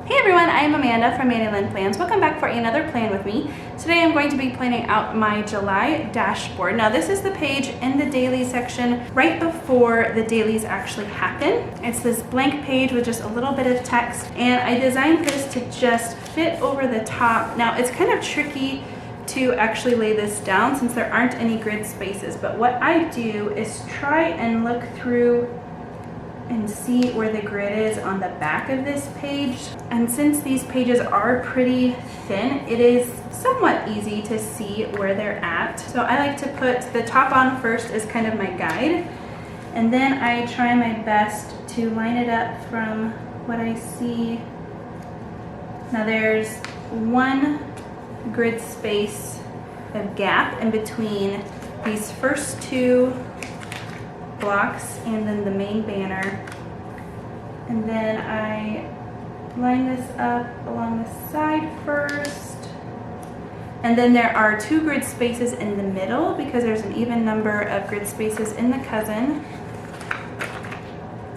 Hey everyone, I am Amanda from Mandy Lynn Plans. Welcome back for another plan with me. Today I'm going to be planning out my July dashboard. Now this is the page in the daily section right before the dailies actually happen. It's this blank page with just a little bit of text, and I designed this to just fit over the top. Now it's kind of tricky to actually lay this down since there aren't any grid spaces, but what I do is try and look through and see where the grid is on the back of this page. And since these pages are pretty thin, it is somewhat easy to see where they're at. So I like to put the top on first as kind of my guide, and then I try my best to line it up from what I see. Now there's one grid space of gap in between these first two blocks and then the main banner, and then I line this up along the side first, and then there are two grid spaces in the middle because there's an even number of grid spaces in the cousin,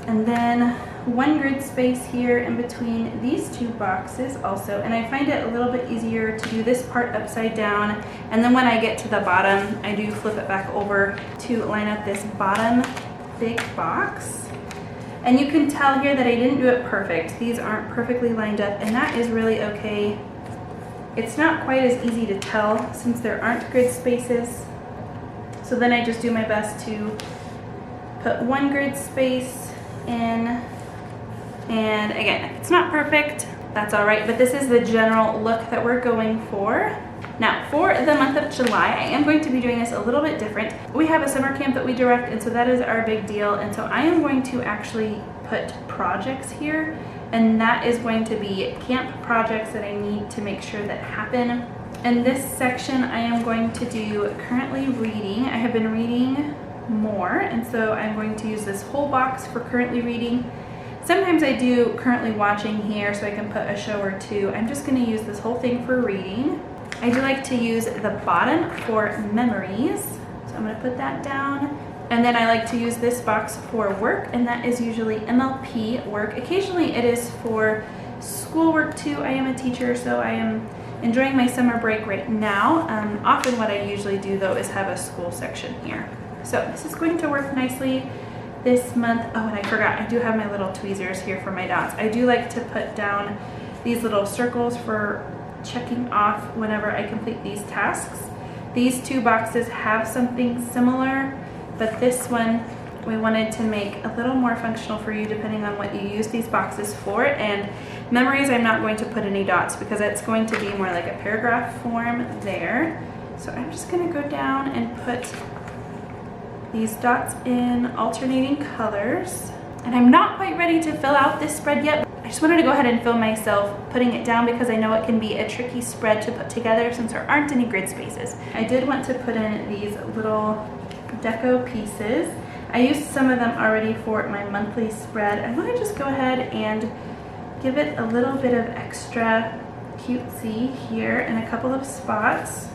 and then one grid space here in between these two boxes also. And I find it a little bit easier to do this part upside down, and then when I get to the bottom I do flip it back over to line up this bottom big box. And you can tell here that I didn't do it perfect. These aren't perfectly lined up, and that is really okay. It's not quite as easy to tell since there aren't grid spaces. So then I just do my best to put one grid space in. And again, if it's not perfect, that's all right, but this is the general look that we're going for. Now, for the month of July, I am going to be doing this a little bit different. We have a summer camp that we direct, and so that is our big deal. And so I am going to actually put projects here, and that is going to be camp projects that I need to make sure that happen. In this section, I am going to do currently reading. I have been reading more, and so I'm going to use this whole box for currently reading. Sometimes I do currently watching here so I can put a show or two. I'm just going to use this whole thing for reading. I do like to use the bottom for memories, so I'm going to put that down. And then I like to use this box for work, and that is usually MLP work. Occasionally it is for schoolwork too. I am a teacher, so I am enjoying my summer break right now. Often what I usually do though is have a school section here. So this is going to work nicely this month. Oh, and I forgot, I do have my little tweezers here for my dots. I do like to put down these little circles for checking off whenever I complete these tasks. These two boxes have something similar, but this one we wanted to make a little more functional for you depending on what you use these boxes for. And memories, I'm not going to put any dots because it's going to be more like a paragraph form there. So I'm just going to go down and put these dots in alternating colors. And I'm not quite ready to fill out this spread yet. I just wanted to go ahead and film myself putting it down because I know it can be a tricky spread to put together since there aren't any grid spaces. I did want to put in these little deco pieces. I used some of them already for my monthly spread. I want to just go ahead and give it a little bit of extra cutesy here in a couple of spots.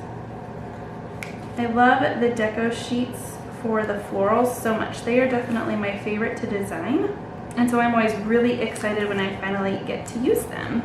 I love the deco sheets for the florals so much. They are definitely my favorite to design, and so I'm always really excited when I finally get to use them.